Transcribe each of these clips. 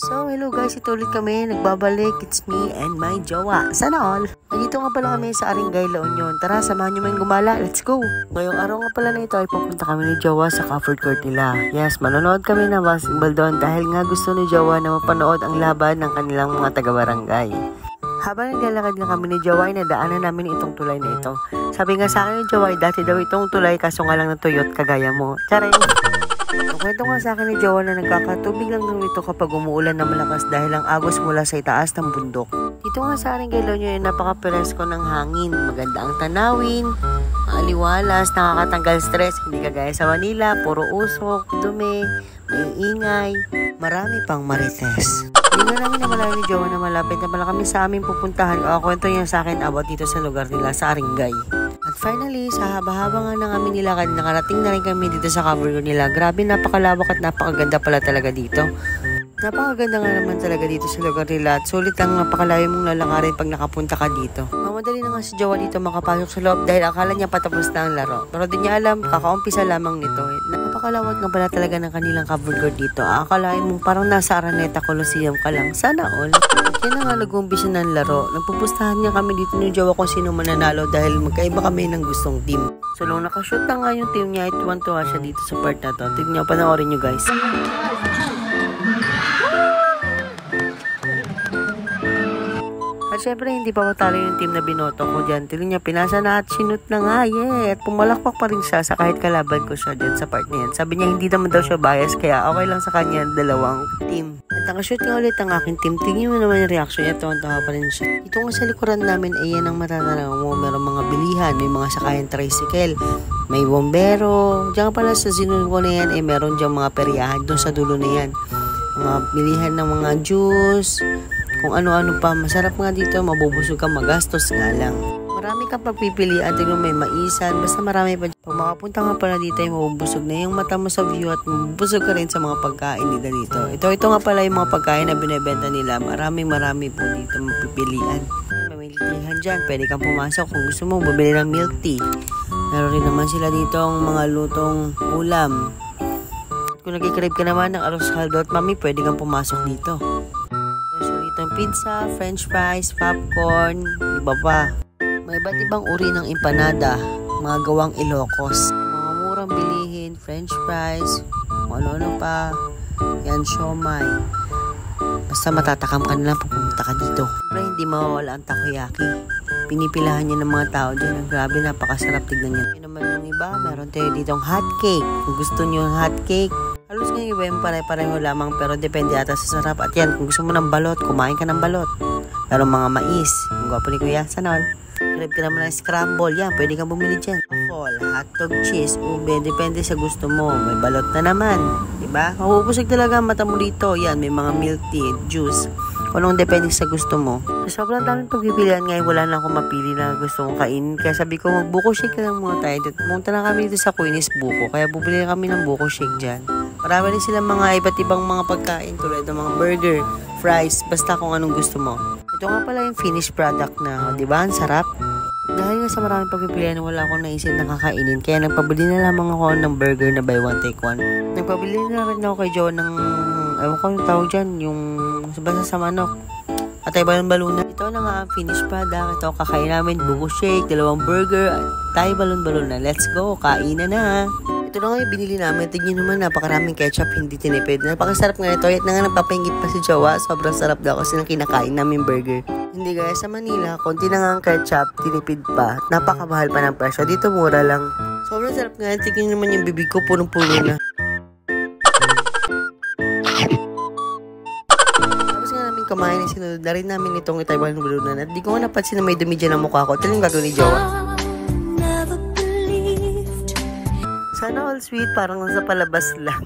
So, hello guys, ito ulit kami, nagbabalik, it's me and my jowa. Sana all! Nandito nga pala kami sa Aringay, La Union. Tara, samahan nyo may gumala, let's go! Ngayong araw nga pala na ito ay pupunta kami ni jowa sa comfort court nila. Yes, manonood kami ng basketball doon dahil nga gusto ni jowa na mapanood ang laban ng kanilang mga taga-barangay. Habang naglalakad nga kami ni jowa ay nadaanan namin itong tulay na ito. Sabi nga sa akin ni jowa ay dati daw itong tulay kaso nga lang natuyot kagaya mo. Charing! Ang kwento nga sa akin ni Jowa na nagkakatubig lang daw ito kapag umuulan na malakas dahil ang agos mula sa itaas ng bundok. Dito nga sa Aringay, La Union ay napaka-presko ng hangin. Maganda ang tanawin, aliwalas, nakakatanggal stress. Hindi kagaya sa Manila, puro usok, dumi, may ingay, marami pang marites. Hindi nga namin namalayan ni Jowa na malapit na pala kami sa aming pupuntahan. Kwento niya sa akin about dito sa lugar nila sa Aringay. At finally, sa haba-haba nga ng aming nilakad, nakarating na rin kami dito sa cover nila. Grabe, napakalawak at napakaganda pala talaga dito. Napakaganda nga naman talaga dito sa lugar nila. At sulit ang napakalayo mong lalakarin pag nakapunta ka dito. Mamadali na nga si Jowa dito makapasok sa loob dahil akala niya patapos na ang laro. Pero di niya alam, kakaumpisa lamang nito. Napakalawak nga pala talaga ng kanilang cover court dito. Akalain mong parang nasa Araneta Coliseum ka lang. Sana all. Kaya na nga nag-umpisa ng laro. Nagpupustahan niya kami dito ni Jowa kung sino mananalo dahil magkaiba kami ng gustong team. So nung nakashoot na nga yung team niya, tuwan-tuwa siya dito sa part na to. Tignan nyo, panoorin nyo guys. At syempre, hindi pa matalo yung team na binoto ko dyan. Tignan niya, pinasa na at sinut na nga, At pumalakpak pa rin siya sa kahit kalaban ko siya dyan sa part na yan. Sabi niya, hindi naman daw siya bias, kaya okay lang sa kanya dalawang team. At nakashoot nga ulit ang aking team. Tingin mo naman yung reaction niya, tawa pa rin siya. Ito nga sa likuran namin, ay yan ang matatanaw mo. Merong mga bilihan, may mga sakayan tricycle, may bombero. Diyan pala sa sinunod ko na yan, meron dyan mga peryahan doon sa dulo na yan. Mga bilihan ng mga juice, kung ano-ano pa. Masarap nga dito, mabubusog ka, magastos nga lang. Marami kang pagpipilian, tignan may maisan, basta marami pa. Pag makapunta nga pala dito ay mabubusog na yung mata mo sa view at mabubusog ka rin sa mga pagkain nila dito. Ito nga pala yung mga pagkain na binibenta nila. Marami po dito mapipilian. May milk teahan dyan, pwede kang pumasok kung gusto mo, bumili ng milk tea. Meron rin naman sila dito ang mga lutong ulam. Kung nagkikrib ka naman ng arroz caldo at mami, pwede kang pumasok dito. Itong pizza, french fries, popcorn, iba pa. May iba't ibang uri ng empanada, mga gawang Ilocos. Mga murang bilihin, french fries, kung ano-ano pa. Yan, siomay. Basta matatakam ka na lang pupunta ka dito. Siyempre, hindi mawawala ang takoyaki. Pinipilahan niya ng mga tao dyan. Grabe, napakasarap tignan niya. Yung naman yung iba, meron tayo ditong hot cake. Kung gusto niyo yung hot cake, halos nga iba yung pare-pareho lamang pero depende ata sa sarap. At yan, kung gusto mo ng balot, kumain ka ng balot. Pero mga mais, yung gwapo ni Kuya, sanol. Crave ka naman ng scramble, yan, pwede kang bumili dyan. Waffle, hotdog, cheese, ube, depende sa gusto mo. May balot na naman, diba? Mabubusog talaga ang mata mo dito. Yan, may mga milk tea, juice. Kung anong depende sa gusto mo. So, sobrang daming pagpipilian ngayon, wala na akong mapili na gusto kong kainin. Kaya sabi ko, magbuko shake lang muna tayo. Pumunta na kami dito sa Queenie's Buko. Kaya bubili kami ng buko shake dyan. Marami rin sila mga iba't ibang mga pagkain tulad ng mga burger, fries, basta kung anong gusto mo. Ito nga pala yung finished product na, di ba? Ang sarap. Dahil nga sa maraming pagpipilian, wala akong naisip na kakainin. Kaya nagpabili na lamang ako ng burger na buy one take one. Nagpabili na rin ako kay Joe ng, ewan ko yung tawag dyan, yung basta sa manok. At ay balon-balon. Ito na nga ang finished product. Ito kakain namin, buko shake, dalawang burger, tayo balon-balon na. Let's go, kain na. Ito na nga yung binili namin. Tignan naman, napakaraming ketchup, hindi tinipid. Napakasarap nga ito. At na nga nagpapaingit pa si Jowa. Sobrang sarap daw kasi nang kinakain namin burger. Hindi gaya sa Manila, konti na nga ang ketchup, tinipid pa. Napakamahal pa ng presyo. Dito mura lang. Sobrang sarap nga. Tignan naman yung bibig ko, punong-puno na. Tapos nga namin kumain, sinunod na rin namin itong Taiwan bulunan. At di ko nga napansin na may dumi dyan ang mukha ko. Ito yung gagawin ni Jowa. Sana all sweet, parang nasa palabas lang.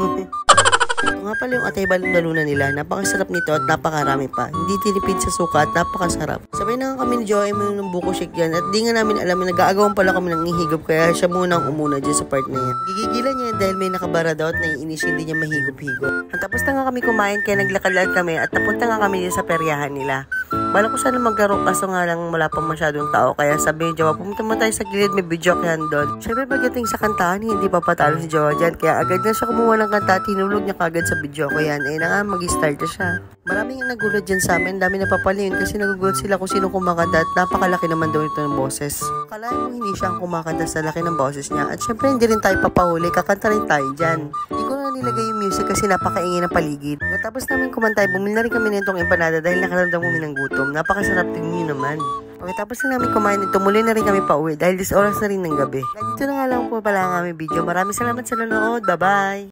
Ito nga pala yung atay balon-balunan nila. Napakasarap nito at napakarami pa. Hindi tinipid sa suka at napakasarap. Sabay na nga kami ni Joey mo ng buko shake dyan. At di nga namin alam na nag-aagawan pala kami ng ihigop. Kaya siya muna ang umuna dyan sa part na yan. Gigigilan niya dahil may nakabara daw at naiinis hindi niya mahigop-higop. At tapos na nga kami kumain kaya naglakad-lakad kami at napunta nga kami dyan sa peryahan nila. Bala ko sana maglaro kaso nga lang wala pa masyadong tao. Kaya sabi ni Jowa, pumunta mo tayo sa gilid, may video yan doon. Siyempre pagdating sa kantahan, hindi pa patalo si Jowa dyan. Kaya agad na siya kumuha ng kanta at hinulog niya kagad sa video ko yan. Na nga, mag-start na siya. Maraming nagulat dyan sa amin, dami napapalin kasi nagugulat sila kung sino kumakanta at napakalaki naman daw ito ng boses. Kalahin mo hindi siya ang kumakanta sa laki ng boses niya at syempre hindi rin tayo papahuli, kakanta rin tayo dyan. Hindi ko na nilagay yung music kasi napakaingay ng paligid. Tapos namin kumantay, bumili na rin kami nitong empanada dahil nakaramdam kami ng gutom. Napakasarap din yun naman. Pagkatapos na namin kumain ito, muli na rin kami pauwi dahil 10 oras na rin ng gabi. Dito na nga lang po pala ang aming video. Maraming salamat sa nanonood. Bye-bye!